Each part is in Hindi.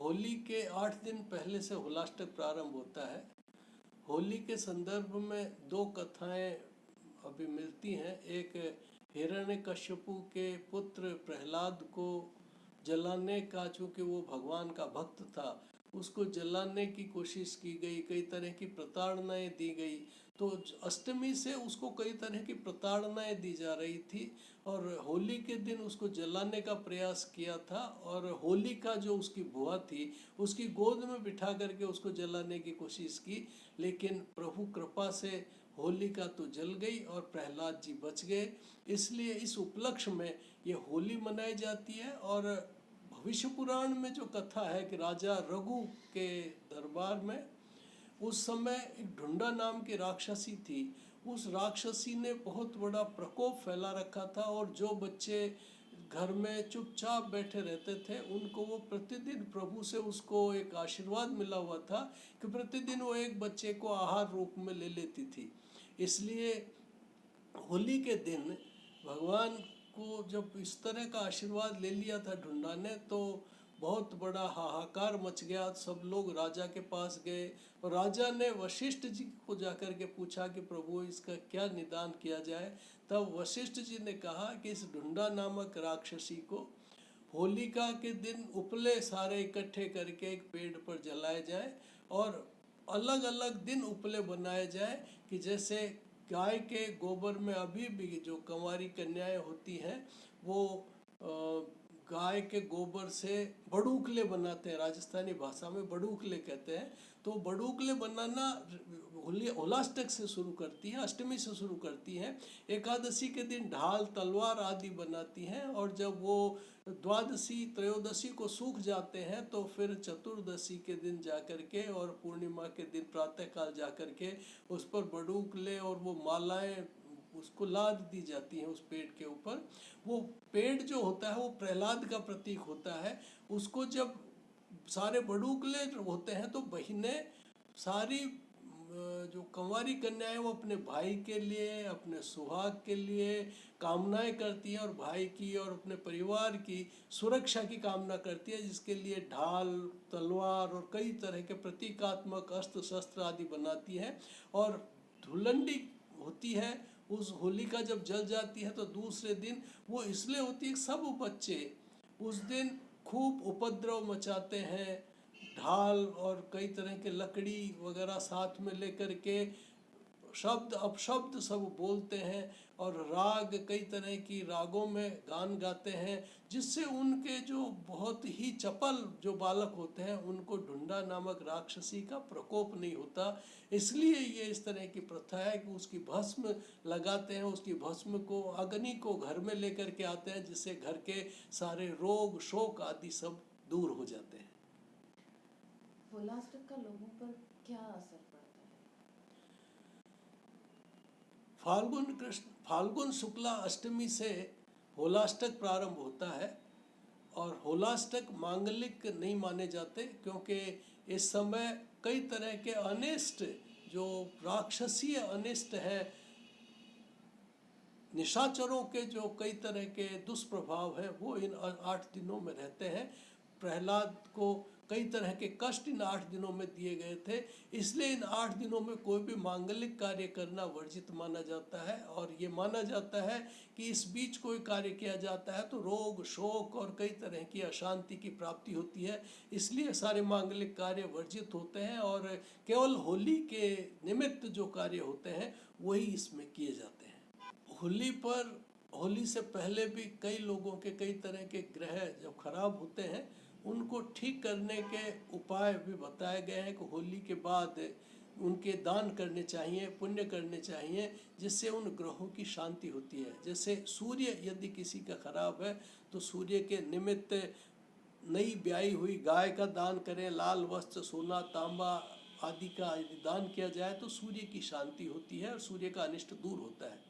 होली के 8 दिन पहले से होलाष्टक प्रारंभ होता है। होली के संदर्भ में दो कथाएं अभी मिलती हैं। एक हिरण्यकश्यपु के पुत्र प्रहलाद को जलाने का, चूँकि वो भगवान का भक्त था, उसको जलाने की कोशिश की गई, कई तरह की प्रताड़नाएं दी गई। तो अष्टमी से उसको कई तरह की प्रताड़नाएं दी जा रही थी और होली के दिन उसको जलाने का प्रयास किया था। और होली का जो उसकी बुआ थी उसकी गोद में बिठा करके उसको जलाने की कोशिश की, लेकिन प्रभु कृपा से होलिका तो जल गई और प्रहलाद जी बच गए। इसलिए इस उपलक्ष्य में ये होली मनाई जाती है। और भविष्य पुराण में जो कथा है कि राजा रघु के दरबार में उस समय एक ढूंढा नाम की राक्षसी थी। उस राक्षसी ने बहुत बड़ा प्रकोप फैला रखा था और जो बच्चे घर में चुपचाप बैठे रहते थे उनको वो प्रतिदिन प्रभु से उसको एक आशीर्वाद मिला हुआ था कि प्रतिदिन वो एक बच्चे को आहार रूप में ले लेती थी। इसलिए होली के दिन भगवान को जब इस तरह का आशीर्वाद ले लिया था ढूंढा ने, तो बहुत बड़ा हाहाकार मच गया। सब लोग राजा के पास गए और राजा ने वशिष्ठ जी को जाकर के पूछा कि प्रभु इसका क्या निदान किया जाए। तब वशिष्ठ जी ने कहा कि इस ढूंढा नामक राक्षसी को होलिका के दिन उपले सारे इकट्ठे करके एक पेड़ पर जलाए जाए और अलग अलग दिन उपले बनाए जाए कि जैसे गाय के गोबर में अभी भी जो कंवारी कन्याएं होती हैं वो गाय के गोबर से बड़ूकले बनाते हैं। राजस्थानी भाषा में बड़ूकले कहते हैं। तो बड़ूकले बनाना होलाष्टक से शुरू करती है, अष्टमी से शुरू करती हैं। एकादशी के दिन ढाल तलवार आदि बनाती हैं और जब वो द्वादशी त्रयोदशी को सूख जाते हैं तो फिर चतुर्दशी के दिन जाकर के और पूर्णिमा के दिन प्रातःकाल जाकर के उस पर बड़ूकले और वो मालाएं उसको लाद दी जाती हैं उस पेड़ के ऊपर। वो पेड़ जो होता है वो प्रहलाद का प्रतीक होता है। उसको जब सारे बड़ूकले होते हैं तो बहनें सारी जो कंवारी कन्याएं वो अपने भाई के लिए, अपने सुहाग के लिए कामनाएं करती हैं और भाई की और अपने परिवार की सुरक्षा की कामना करती है, जिसके लिए ढाल तलवार और कई तरह के प्रतीकात्मक अस्त्र शस्त्र आदि बनाती हैं। और धुलंडी होती है उस होलिका जब जल जाती है तो दूसरे दिन वो इसलिए होती है सब बच्चे उस दिन खूब उपद्रव मचाते हैं, ढाल और कई तरह के लकड़ी वगैरह साथ में लेकर के शब्द अपशब्द सब बोलते हैं और राग कई तरह की रागों में गान गाते हैं, जिससे उनके जो बहुत ही चपल जो बालक होते हैं उनको ढूंढा नामक राक्षसी का प्रकोप नहीं होता। इसलिए ये इस तरह की प्रथा है कि उसकी भस्म लगाते हैं, उसकी भस्म को अग्नि को घर में लेकर के आते हैं, जिससे घर के सारे रोग शोक आदि सब दूर हो जाते हैं। होलाष्टक का लोगों पर क्या असर पड़ता है? फाल्गुन शुक्ला अष्टमी से होलाष्टक प्रारंभ होता है और होलाष्टक मांगलिक नहीं माने जाते, क्योंकि इस समय कई तरह के अनिष्ट जो राक्षसीय अनिष्ट है, निशाचरों के जो कई तरह के दुष्प्रभाव हैं वो इन 8 दिनों में रहते हैं। प्रहलाद को कई तरह के कष्ट इन 8 दिनों में दिए गए थे, इसलिए इन 8 दिनों में कोई भी मांगलिक कार्य करना वर्जित माना जाता है। और ये माना जाता है कि इस बीच कोई कार्य किया जाता है तो रोग शोक और कई तरह की अशांति की प्राप्ति होती है, इसलिए सारे मांगलिक कार्य वर्जित होते हैं और केवल होली के निमित्त जो कार्य होते हैं वही इसमें किए जाते हैं। होली से पहले भी कई लोगों के कई तरह के ग्रह जब खराब होते हैं उनको ठीक करने के उपाय भी बताए गए हैं कि होली के बाद उनके दान करने चाहिए, पुण्य करने चाहिए, जिससे उन ग्रहों की शांति होती है। जैसे सूर्य यदि किसी का खराब है तो सूर्य के निमित्त नई ब्याई हुई गाय का दान करें, लाल वस्त्र सोना तांबा आदि का यदि दान किया जाए तो सूर्य की शांति होती है और सूर्य का अनिष्ट दूर होता है।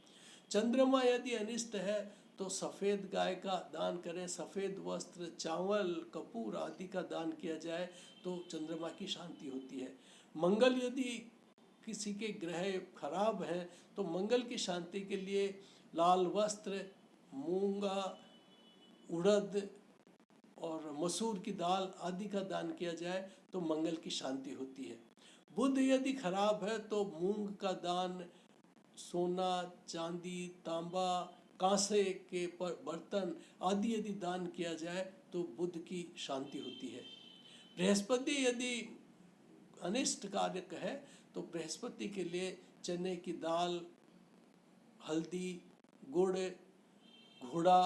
चंद्रमा यदि अनिष्ट है तो सफ़ेद गाय का दान करें, सफ़ेद वस्त्र चावल कपूर आदि का दान किया जाए तो चंद्रमा की शांति होती है। मंगल यदि किसी के ग्रह खराब हैं तो मंगल की शांति के लिए लाल वस्त्र, मूंगा, उड़द और मसूर की दाल आदि का दान किया जाए तो मंगल की शांति होती है। बुध यदि खराब है तो मूंग का दान, सोना, चांदी, तांबा, कांसे के बर्तन आदि यदि दान किया जाए तो बुध की शांति होती है। बृहस्पति यदि अनिष्ट कारक है तो बृहस्पति के लिए चने की दाल, हल्दी, गुड़, घोड़ा,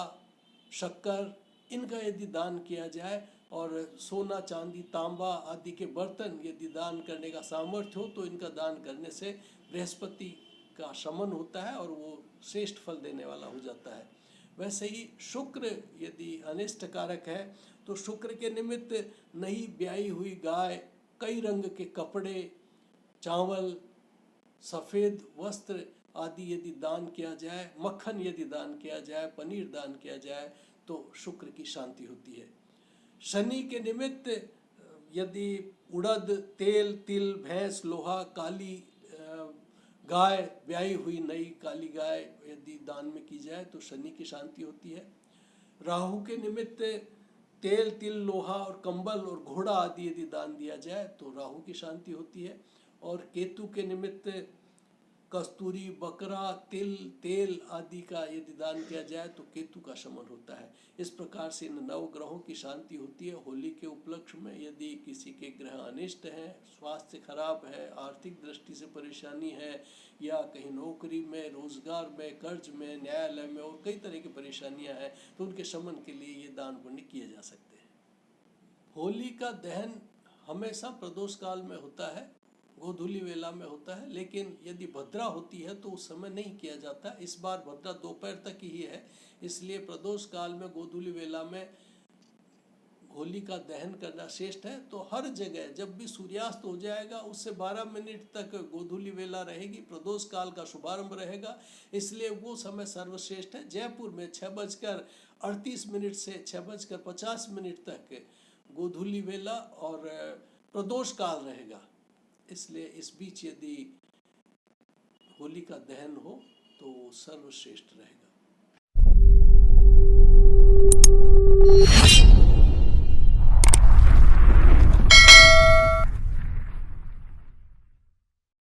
शक्कर इनका यदि दान किया जाए और सोना, चांदी, तांबा आदि के बर्तन यदि दान करने का सामर्थ्य हो तो इनका दान करने से बृहस्पति का शमन होता है और वो श्रेष्ठ फल देने वाला हो जाता है। वैसे ही शुक्र यदि अनिष्ट कारक है तो शुक्र के निमित्त नई ब्याई हुई गाय, कई रंग के कपड़े, चावल, सफ़ेद वस्त्र आदि यदि दान किया जाए, मक्खन यदि दान किया जाए, पनीर दान किया जाए तो शुक्र की शांति होती है। शनि के निमित्त यदि उड़द, तेल, तिल, भैंस, लोहा, काली गाय, ब्याई हुई नई काली गाय यदि दान में की जाए तो शनि की शांति होती है। राहु के निमित्त तेल, तिल, लोहा और कंबल और घोड़ा आदि यदि दान दिया जाए तो राहु की शांति होती है। और केतु के निमित्त कस्तूरी, बकरा, तिल, तेल आदि का यदि दान किया जाए तो केतु का शमन होता है। इस प्रकार से इन नव ग्रहों की शांति होती है। होली के उपलक्ष्य में यदि किसी के ग्रह अनिष्ट हैं, स्वास्थ्य खराब है, आर्थिक दृष्टि से परेशानी है या कहीं नौकरी में, रोजगार में, कर्ज में, न्यायालय में और कई तरह की परेशानियां हैं तो उनके शमन के लिए ये दान पुण्य किए जा सकते हैं। होली का दहन हमेशा प्रदोष काल में होता है, गोधूली वेला में होता है, लेकिन यदि भद्रा होती है तो उस समय नहीं किया जाता। इस बार भद्रा दोपहर तक ही है, इसलिए प्रदोष काल में गोधूली वेला में होली का दहन करना श्रेष्ठ है। तो हर जगह जब भी सूर्यास्त हो जाएगा उससे 12 मिनट तक गोधूली वेला रहेगी, प्रदोष काल का शुभारंभ रहेगा, इसलिए वो समय सर्वश्रेष्ठ है। जयपुर में 6:38 से 6:50 तक गोधूली वेला और प्रदोष काल रहेगा, इसलिए इस बीच यदि होली का दहन हो तो सर्वश्रेष्ठ रहेगा।